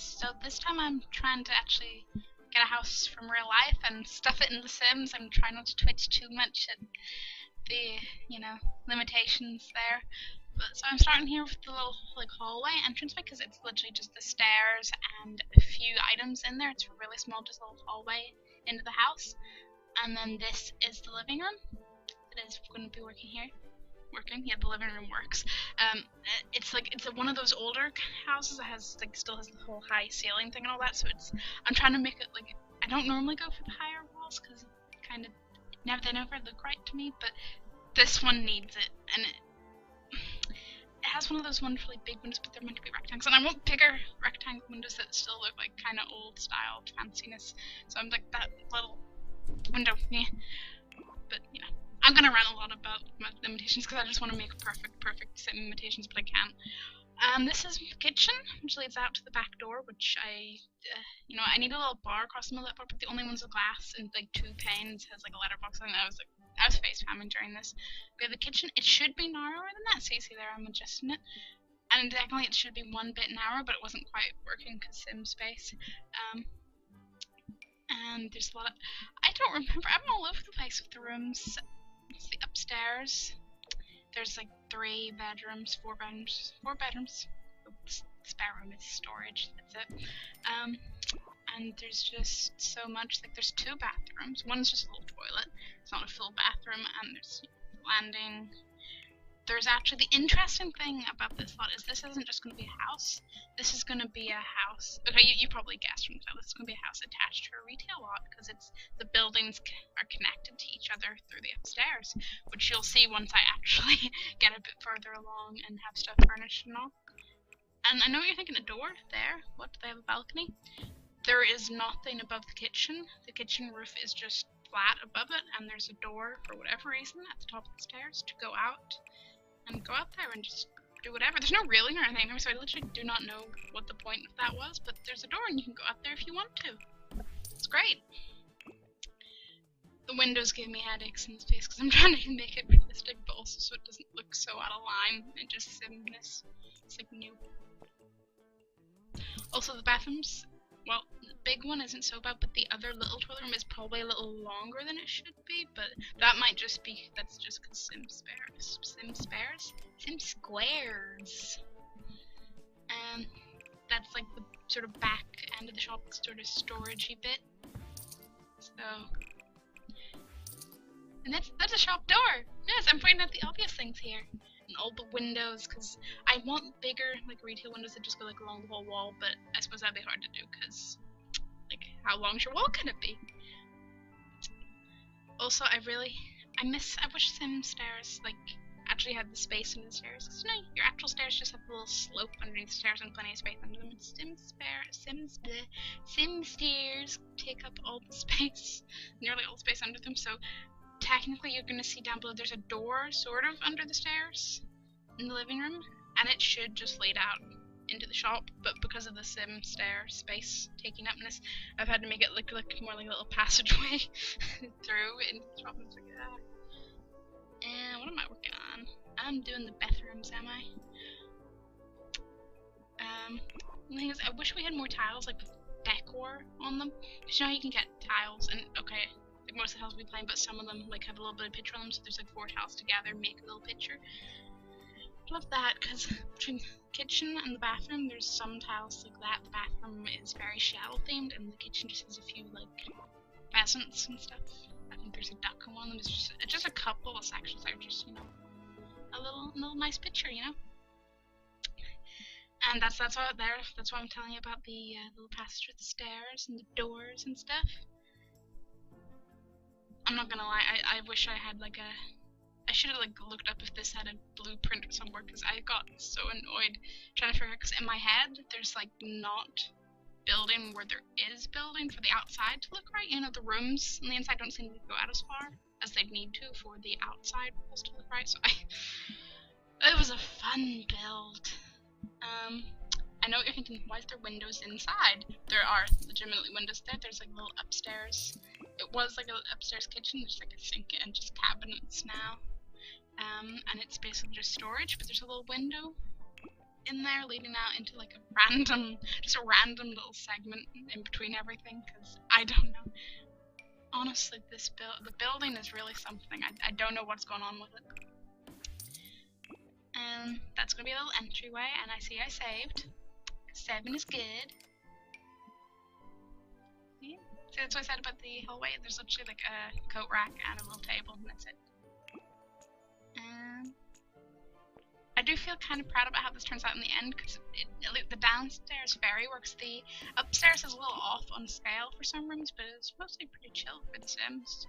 So this time I'm trying to actually get a house from real life and stuff it in The Sims. I'm trying not to twitch too much at the, limitations there. But, so I'm starting here with the little hallway entranceway because it's literally just the stairs and a few items in there. It's really small, just a little hallway into the house. And then this is the living room. It is going to be working here. Yeah, the living room works. It's one of those older houses that still has the whole high ceiling thing and all that. So I'm trying to make it I don't normally go for the higher walls because they never look right to me. But this one needs it, and it has one of those wonderfully big windows, but they're meant to be rectangles, and I want bigger rectangle windows that still look like kind of old style fanciness. So I'm like that little window, yeah. But yeah. I'm gonna rant a lot about my limitations because I just want to make perfect sim imitations, but I can't. This is the kitchen, which leads out to the back door, which I need a little bar across the middle of that bar, but the only one's with glass and 2 panes, has a letterbox, and I was face palming during this. We have the kitchen. It should be narrower than that. So you see there, I'm adjusting it, and technically it should be one bit narrower, but it wasn't quite working because sim space. And there's a lot of, I don't remember. I'm all over the place with the rooms. It's the upstairs. There's 3 bedrooms, 4 bedrooms. The spare room is storage. That's it. And there's just so much. There's 2 bathrooms. One's just a little toilet. It's not a full bathroom. And there's landing. There's actually the interesting thing about this lot is this isn't just going to be a house. This is going to be a house. Okay, you probably guessed from the title. This is going to be a house attached to a retail lot because the buildings are connected to each other through the upstairs, which you'll see once I actually get a bit further along and have stuff furnished and all. And I know what you're thinking, a door there. What, do they have a balcony? There is nothing above the kitchen. The kitchen roof is just flat above it, and there's a door for whatever reason at the top of the stairs to go out. And go out there and just do whatever. There's no railing or anything, so I literally do not know what the point of that was, but there's a door and you can go out there if you want to. It's great. The windows give me headaches in this place because I'm trying to make it realistic, but also so it doesn't look so out of line and just simness. It's new. Also, the bathrooms, well, the big one isn't so bad, but the other little toilet room is probably a little longer than it should be, but that might just be, that's just because Sim Squares. And that's the sort of back end of the shop, sort of storagey bit. So, and that's a shop door. Yes, I'm pointing out the obvious things here. And all the windows, because I want bigger retail windows that just go along the whole wall, but I suppose that'd be hard to do because how long's your wall gonna be? Also, I wish Sim stairs actually had the space under the stairs. Cause your actual stairs just have a little slope underneath the stairs and plenty of space under them. And Sim stairs take up all the space, nearly all the space under them. So technically, you're gonna see down below there's a door sort of under the stairs in the living room, and it should just lead out into the shop, but because of the Sim stair space taking up in this, I've had to make it look more like a little passageway through into the shop. And and what am I working on? I'm doing the bathrooms, am I? The thing is, I wish we had more tiles with decor on them. Because you can get tiles, and okay, most of the tiles we playing, but some of them have a little bit of picture on them, so there's 4 tiles together, make a little picture. Love that, because between the kitchen and the bathroom, there's some tiles like that. The bathroom is very shell themed, and the kitchen just has a few pheasants and stuff. I think there's a duck on one of them. It's just a couple of sections that are just a little nice picture, And that's all there. That's why I'm telling you about the little passage with the stairs and the doors and stuff. I'm not gonna lie, I wish I had I should have looked up if this had a blueprint or somewhere, because I got so annoyed trying to figure out, because in my head there's not building where there is building for the outside to look right. The rooms on the inside don't seem to go out as far as they'd need to for the outside walls to look right, so it was a fun build. I know what you're thinking, why is there windows inside? There are legitimately windows there. There's little upstairs. It was an upstairs kitchen. There's a sink and just cabinets now. And it's basically just storage, but there's a little window in there leading out into like a random, just a random little segment in between everything, because I don't know. Honestly, the building is really something. I don't know what's going on with it. And that's gonna be a little entryway, and I see I saved. 7 is good. Yeah. See, that's what I said about the hallway. There's literally like a coat rack and a little table, and that's it. I do feel kind of proud about how this turns out in the end, because the downstairs fairy works. The upstairs is a little off on scale for some rooms, but it's mostly pretty chill for The Sims.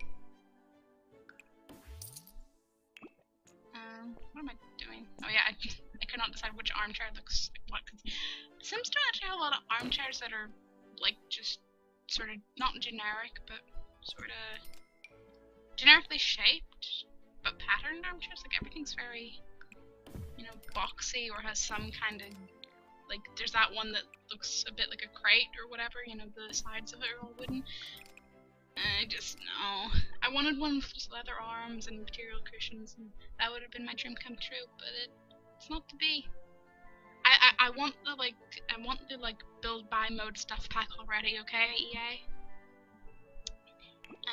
What am I doing? Oh yeah, I could not decide which armchair looks like what. Cause Sims don't actually have a lot of armchairs that are like just sort of not generic, but sort of generically shaped, but patterned armchairs. Like everything's very, you know, boxy or has some kind of like. There's that one that looks a bit like a crate or whatever. You know, the sides of it are all wooden. I just no. I wanted one with just leather arms and material cushions, and that would have been my dream come true. But it's not to be. I want the build buy mode stuff pack already. Okay, EA.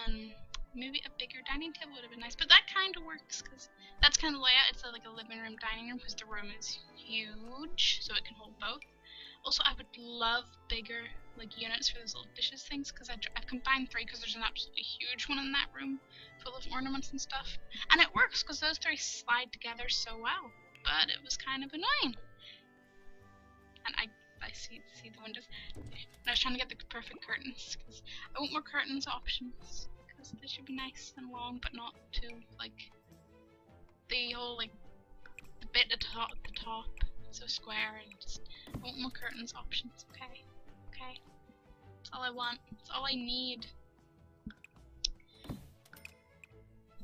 And maybe a bigger dining table would have been nice, but that kind of works because that's kind of the layout. It's like a living room, dining room, because the room is huge, so it can hold both. Also, I would love bigger like units for those little dishes things, because I've combined 3 because there's an absolutely huge one in that room full of ornaments and stuff. And it works because those 3 slide together so well, but it was kind of annoying. And I see the windows. And I was trying to get the perfect curtains, because I want more curtains options, because they should be nice and long, but not too, like, the whole, like, the bit at the top, so square, and just, I want more curtains options, okay? Okay? That's all I want. That's all I need.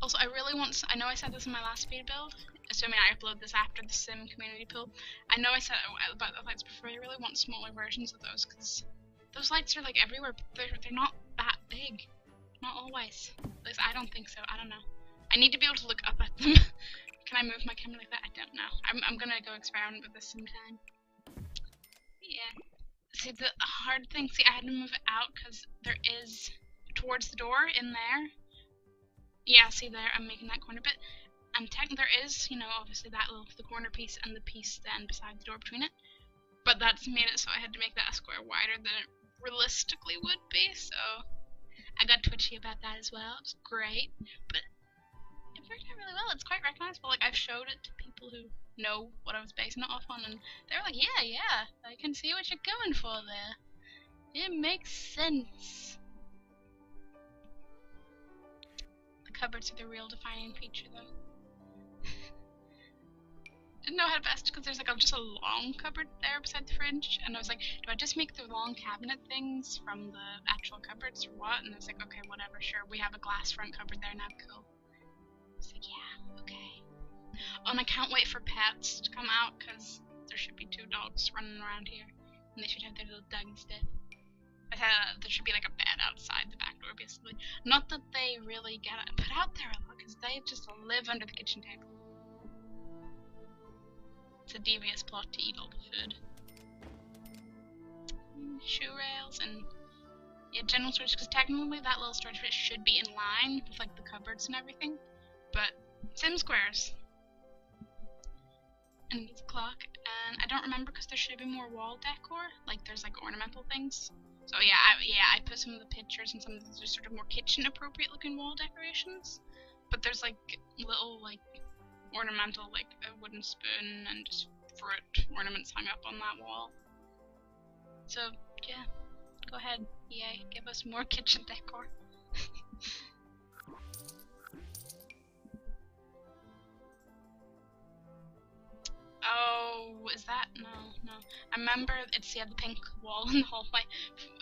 Also, I really want, I know I said this in my last speed build, assuming I upload this after the Sim community pool. I know I said about the lights before, I really want smaller versions of those, because those lights are like everywhere, but they're not that big. Not always. At least I don't think so, I don't know. I need to be able to look up at them. Can I move my camera like that? I don't know. I'm gonna go experiment with this sometime. Yeah. See, the hard thing, I had to move it out because there is, towards the door in there. Yeah, see there, I'm making that corner bit. And technically there is, you know, obviously that little, the corner piece and the piece then beside the door between it. But that's made it so I had to make that a square wider than it realistically would be, so I got twitchy about that as well. It was great, but it worked out really well. It's quite recognizable. Like, I've showed it to people who know what I was basing it off on, and they were like, yeah, I can see what you're going for there. It makes sense. The cupboards are the real defining feature, though. Didn't know how to best, because there's like just a long cupboard there beside the fridge, and I was like, do I just make the long cabinet things from the actual cupboards or what? And I was like, okay, whatever, sure, we have a glass front cupboard there now, cool. I was like, yeah, okay. Oh, and I can't wait for pets to come out, because there should be 2 dogs running around here, and they should have their little doggy stuff. I said there should be like a bed outside the back door, basically. Not that they really get put out there a lot, because they just live under the kitchen table. It's a devious plot to eat all the food. Shoe rails and yeah, general storage, because technically that little storage bit should be in line with like the cupboards and everything, but Sim squares. And the clock, and I don't remember because there should be more wall decor, like there's like ornamental things. So yeah, I put some of the pictures and some of the just sort of more kitchen appropriate looking wall decorations, but there's like little like ornamental, like a wooden spoon and just fruit ornaments hung up on that wall. So yeah, go ahead, EA, give us more kitchen decor. Oh, is that? No. I remember it's, yeah, the pink wall in the hallway.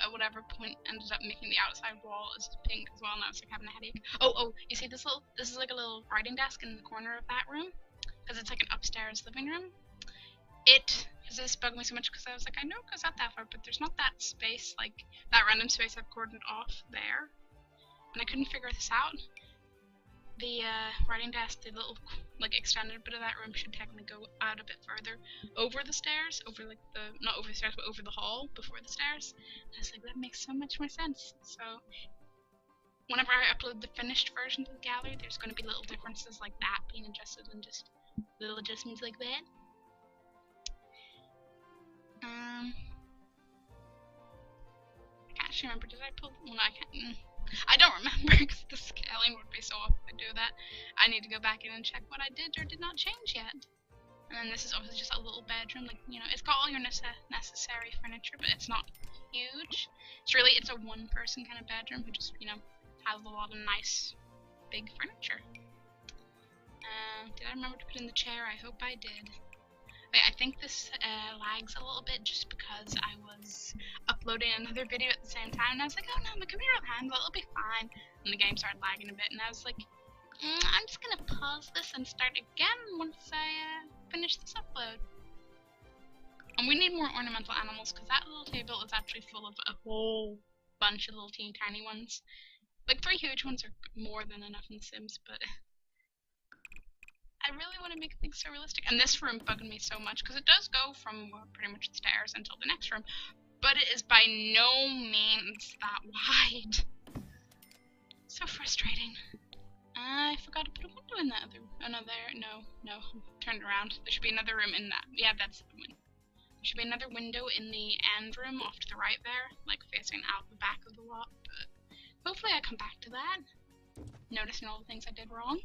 At whatever point ended up making the outside wall as pink as well, and I was like having a headache. Oh, you see this is like a little writing desk in the corner of that room? Because it's like an upstairs living room. Because this bugged me so much, because I was like, I know it goes out that far, but there's not that space, like, that random space I've cordoned off there. And I couldn't figure this out. the writing desk, the little like extended bit of that room should technically go out a bit further over the stairs, over like the not over the stairs but over the hall before the stairs. And I was like, that makes so much more sense. So whenever I upload the finished version to the gallery, there's going to be little differences like that being adjusted and just little adjustments like that. I can't actually remember. Did I pull? Well, no, I can't. I don't remember because the scaling would be so off if I do that. I need to go back in and check what I did or did not change yet. And then this is obviously just a little bedroom, like, you know, it's got all your necessary furniture, but it's not huge. It's a one-person kind of bedroom who just, you know, has a lot of nice, big furniture. Did I remember to put in the chair? I hope I did. Wait, I think this lags a little bit just because I was uploading another video at the same time, and I was like, oh no, my computer will handle it, it'll be fine. And the game started lagging a bit, and I was like, I'm just gonna pause this and start again once I finish this upload. And we need more ornamental animals, because that little table is actually full of a whole bunch of little teeny tiny ones. Like 3 huge ones are more than enough in The Sims, but I really want to make things so realistic. And this room bugged me so much, because it does go from pretty much the stairs until the next room, but it is by no means that wide. So frustrating. I forgot to put a window in that other. Oh no, no, turned around. There should be another room in that. Yeah, that's the window. There should be another window in the end room off to the right there, like facing out the back of the lot. But hopefully, I come back to that. Noticing all the things I did wrong.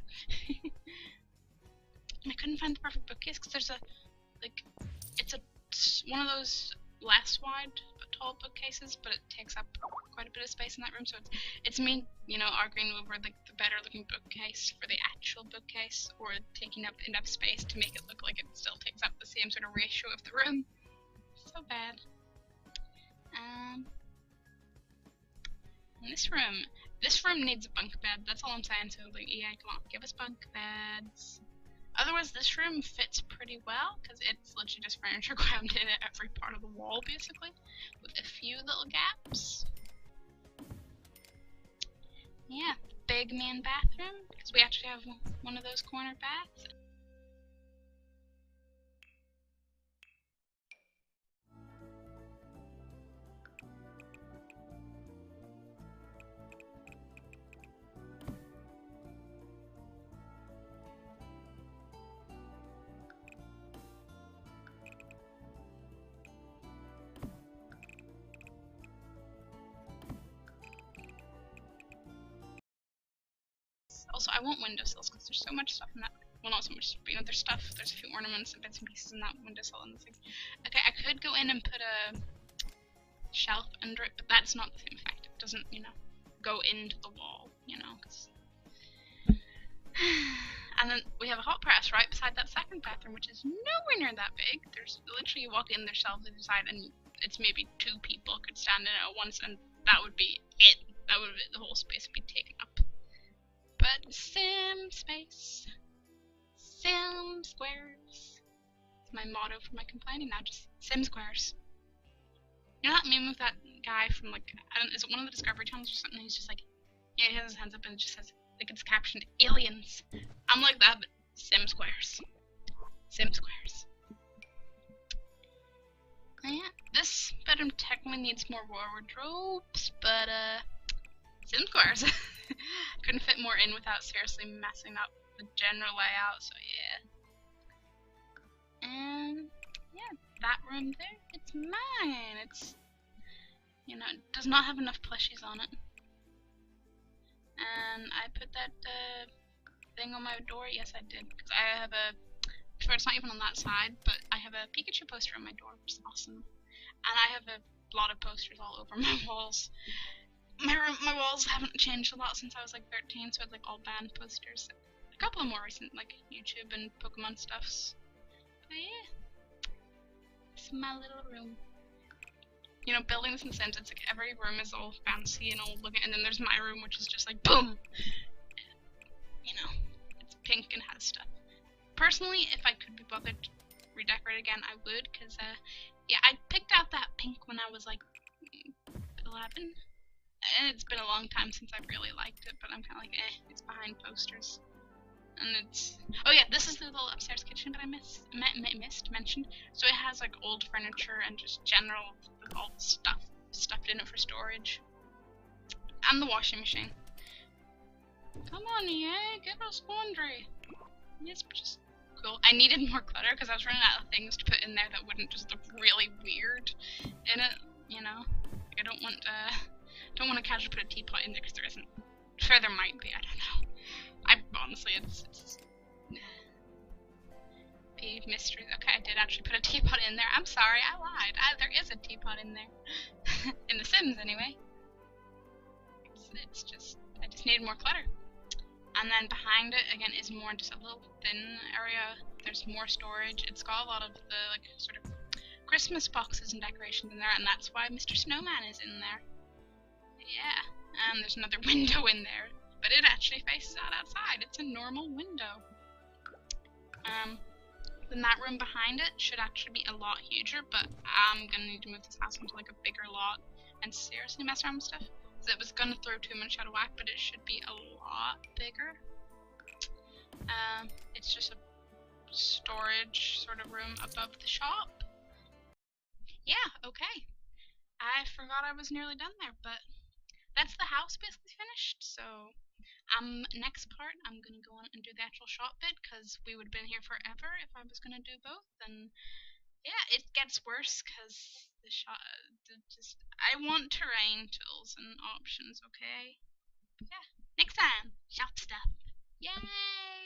And I couldn't find the perfect bookcase because there's it's one of those less wide but tall bookcases, but it takes up quite a bit of space in that room. So it's me, you know, arguing over like the better looking bookcase for the actual bookcase, or taking up enough space to make it look like it still takes up the same sort of ratio of the room. So bad. And this room needs a bunk bed. That's all I'm saying. So like, yeah, come on, give us bunk beds. Otherwise, this room fits pretty well, because it's literally just furniture crammed in at every part of the wall, basically, with a few little gaps. Yeah, big main bathroom, because we actually have one of those corner baths. Also, I want windowsills because there's so much stuff in that. Well, not so much, but you know, there's stuff. There's a few ornaments and bits and pieces in that windowsill and the thing. Okay, I could go in and put a shelf under it, but that's not the same effect. It doesn't, you know, go into the wall, you know. And then we have a hot press right beside that second bathroom, which is nowhere near that big. There's literally, you walk in, there's shelves either side, and it's maybe 2 people could stand in it at once, and that would be it. That would be, the whole space would be taken up. But Sim space, Sim squares. It's my motto for my complaining now, just Sim squares. You know that meme with that guy from like, I don't, is it one of the Discovery Channels or something? He's just like, yeah, he has his hands up and it just says, like it's captioned aliens. I'm like that, but Sim squares. Sim squares. And yeah, this bedroom technically needs more wardrobes, but Sim squares. Couldn't fit more in without seriously messing up the general layout, so yeah. And yeah, that room there, it's mine. It's, you know, it does not have enough plushies on it. And I put that thing on my door. Yes, I did, because I have a, sure, it's not even on that side, but I have a Pikachu poster on my door, which is awesome. And I have a lot of posters all over my walls. My walls haven't changed a lot since I was like 13, so it's like all band posters. A couple of more recent, like YouTube and Pokemon stuffs. But yeah, it's my little room. You know, building this in Sims, it's like every room is all fancy and old looking, and then there's my room, which is just like boom. You know, it's pink and has stuff. Personally, if I could be bothered to redecorate again, I would, because yeah, I picked out that pink when I was like 11. it's been a long time since I've really liked it, but I'm kind of like, it's behind posters. And it's... Oh yeah, this is the little upstairs kitchen that I missed mentioned. So it has like old furniture and just general old stuff stuffed in it for storage. And the washing machine. Come on, EA, give us laundry. It's just cool. I needed more clutter because I was running out of things to put in there that wouldn't just look really weird in it, you know? I don't want to casually put a teapot in there because there isn't. Sure, there might be, I don't know. Honestly, it's the mystery. Okay, I did actually put a teapot in there. I'm sorry, I lied. There is a teapot in there. In The Sims, anyway. It's just, I just needed more clutter. And then behind it, again, is more just a little thin area. There's more storage. It's got a lot of the, like, sort of Christmas boxes and decorations in there, and that's why Mr. Snowman is in there. Yeah, and there's another window in there, but it actually faces out outside. It's a normal window. Then that room behind it should actually be a lot huger, but I'm gonna need to move this house into like a bigger lot and seriously mess around with stuff. So it was gonna throw too much out of whack, but it should be a lot bigger. It's just a storage sort of room above the shop. Yeah, okay. I forgot I was nearly done there, but that's the house basically finished. So next part I'm gonna go on and do the actual shop bit because we would have been here forever if I was gonna do both. And yeah, it gets worse because the shop I want terrain tools and options. Okay. Yeah. Next time, shop stuff. Yay!